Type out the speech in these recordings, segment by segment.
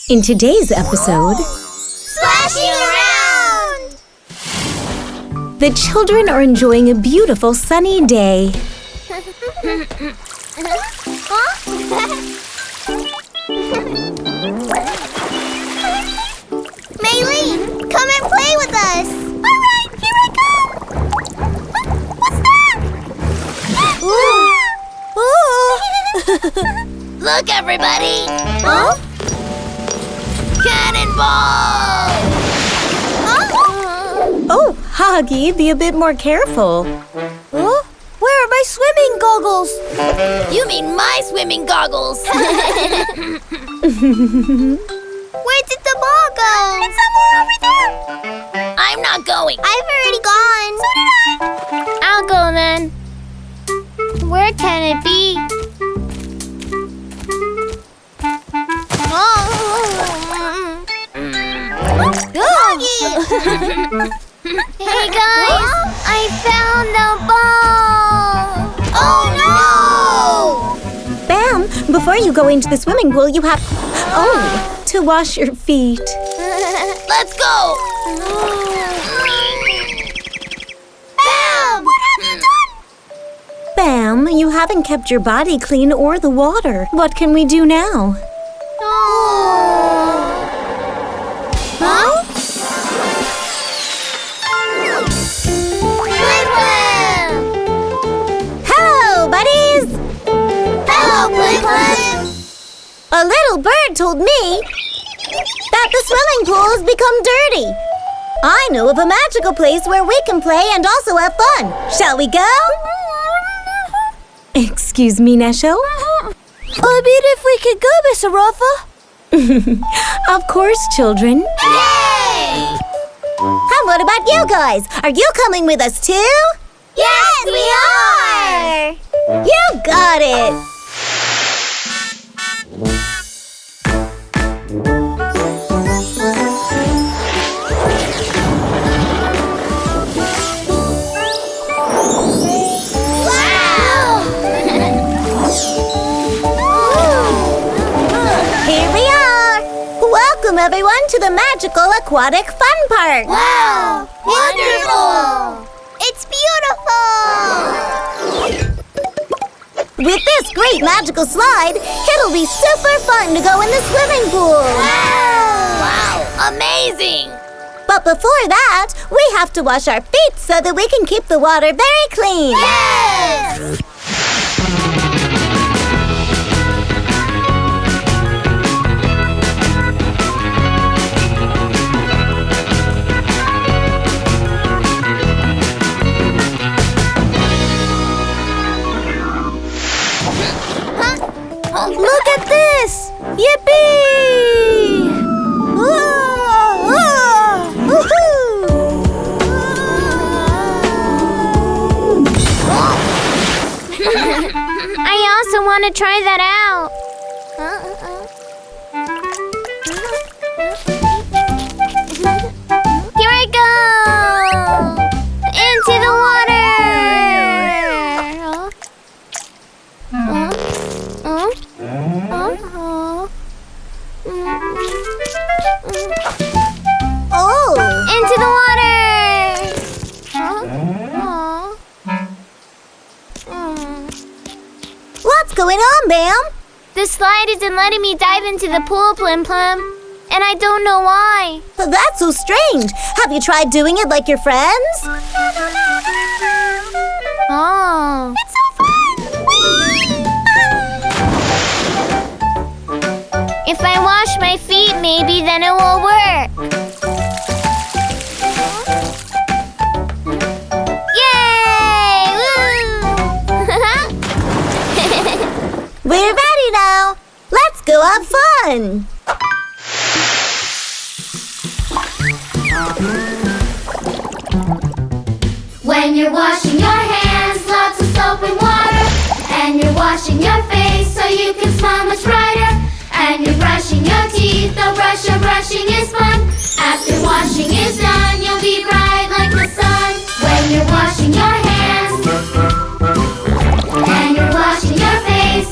In today's episode, Splashing around! The children are enjoying a beautiful sunny day. Mei-Li, come and play with us! Alright, here I come! What's that? Look, everybody! Huh? Cannonball! Oh, Hoggie, be a bit more careful. Huh? Where are my swimming goggles? You mean my swimming goggles? Where did the ball go? It's somewhere over there. I'm not going. I've already gone. So did I. I'll go then. Where can it be? Hoggie! Hey guys, I found the ball! Oh no! Bam! Before you go into the swimming pool, you have... to wash your feet. Let's go! Bam! What have you done? Bam, you haven't kept your body clean or the water. What can we do now? Huh? Plim Plim! Hello, buddies! Hello, Plim Plim! A little bird told me that the swimming pool has become dirty. I know of a magical place where we can play and also have fun. Shall we go? Excuse me, Nesho? I mean, if we could go, Miss Arafa. Of course, children. Yay! And what about you guys? Are you coming with us too? Yes, we are! You got it! Wow! Here we are! Welcome everyone to the magical aquatic fun park! Wow! Wonderful! It's beautiful! With this great magical slide, it'll be super fun to go in the swimming pool! Wow! Amazing! But before that, we have to wash our feet so that we can keep the water very clean! Yes! Look at this! Yippee! I also want to try that out. Here I go! Into the water! Oh! Into the water! What's going on, Bam? The slide isn't letting me dive into the pool, Plim Plim. And I don't know why. That's so strange. Have you tried doing it like your friends? Oh. It's so fun! If I wash my feet, maybe then it will work. Yay! Woo! We're ready now. Let's go have fun. When you're washing your hands, lots of soap and water. And you're washing your face so you can smile much brighter. And you're brushing your teeth, though brushing is fun. After washing is done, you'll be bright like the sun. When you're washing your hands, and you're washing your face,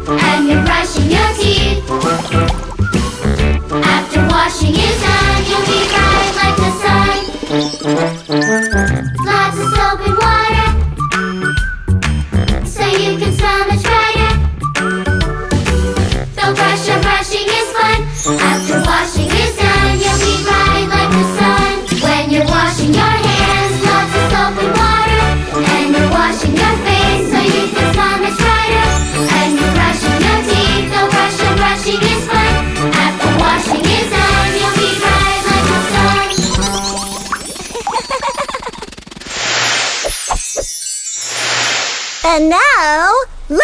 and you're brushing your teeth, And now, look!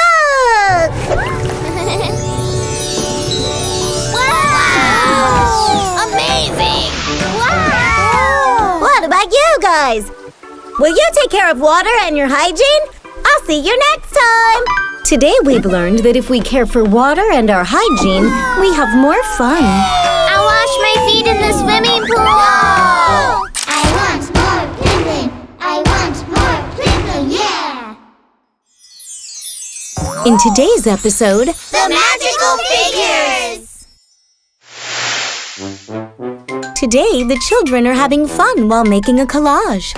Wow! Amazing! Wow! What about you guys? Will you take care of water and your hygiene? I'll see you next time! Today we've learned that if we care for water and our hygiene, we have more fun. I'll wash my feet in the swimming pool! I want more Plim Plim. I want more Plim Plim, yeah! In today's episode, The magical figures! today the children are having fun while making a collage.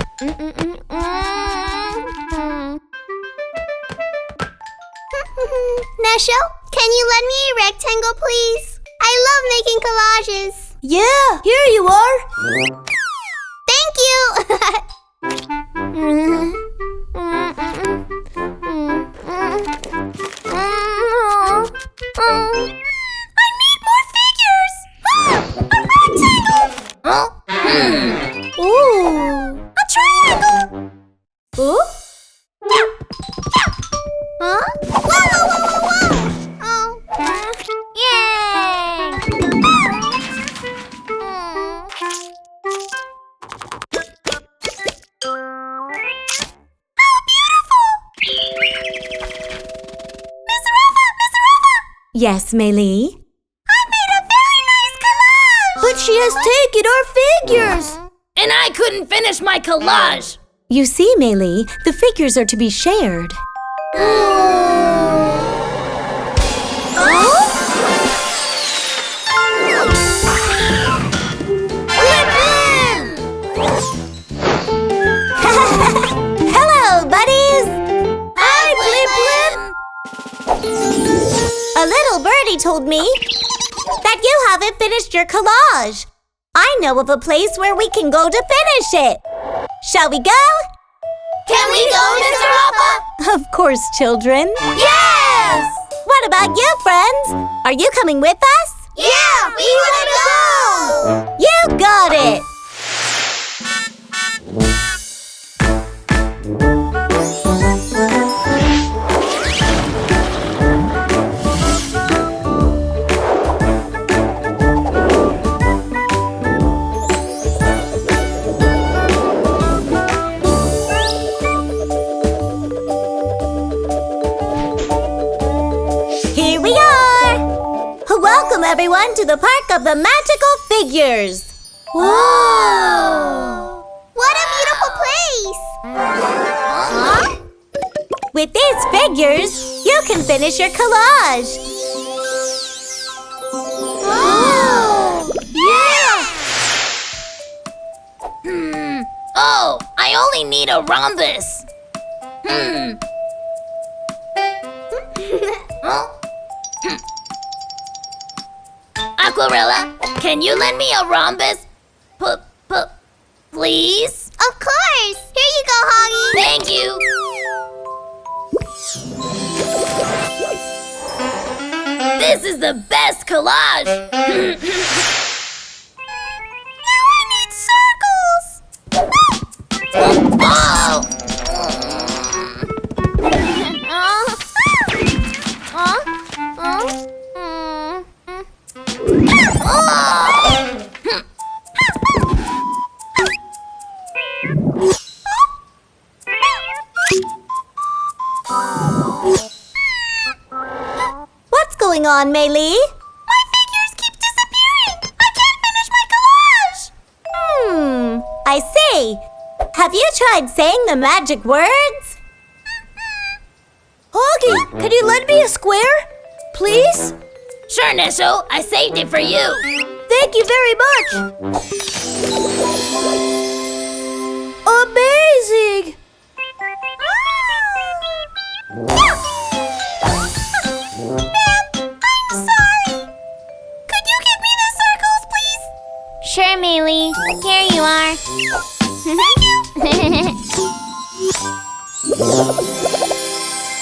Nesho, can you lend me a rectangle, please? I love making collages. Yeah, here you are. Thank you! I need more figures! A rectangle! Ooh. A triangle! Ooh. Huh? Whoa, whoa, whoa, whoa, whoa! Oh. Yay! How beautiful! Miss Rafa! Yes, Mei-Li? I made a very nice collage! But she has taken our figures. And I couldn't finish my collage. You see, Mei-Li, the figures are to be shared. Hello, buddies! Hi, Plim Plim! A little birdie told me that you haven't finished your collage. I know of a place where we can go to finish it. Shall we go? Can we go, Mr. Rafa? Of course, children. Yes! What about you, friends? Are you coming with us? Yeah, we want to go! You got it! Here we are! Welcome, everyone, to the Park of the Magical Figures. Whoa! What a beautiful place! With these figures, you can finish your collage. Oh! Yeah! Oh, I only need a rhombus. Huh? Acuarella, can you lend me a rhombus? Please? Of course! Here you go, Hoggie! Thank you. This is the best collage. Now I need circles! Oh! What's going on, Mei-Li? My figures keep disappearing! I can't finish my collage! I see. Have you tried saying the magic words? Hoggie, can you lend me a square? Please? Sure, Nesho. I saved it for you. Thank you very much. Amazing! I'm sorry! Could you give me the circles, please? Sure, Mei-Li. Here you are. Thank you!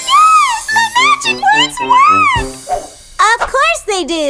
Yes! The magic words work! Of course they do.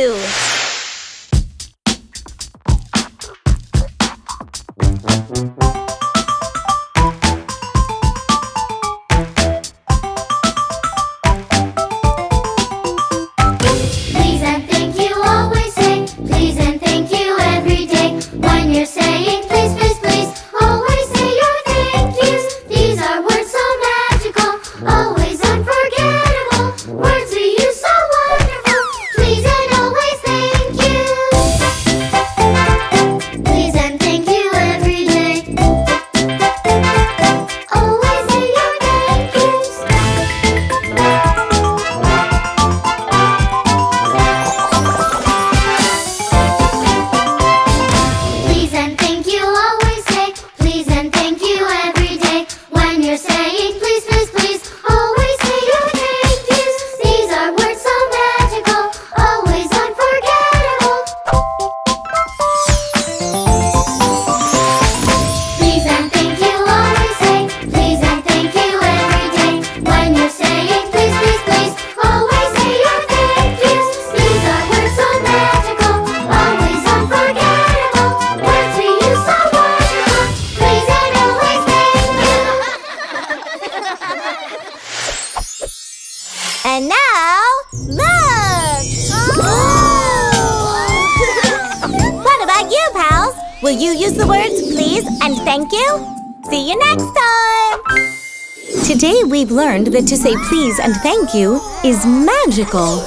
Look! What about you, pals? Will you use the words please and thank you? See you next time! Today we've learned that to say please and thank you is magical.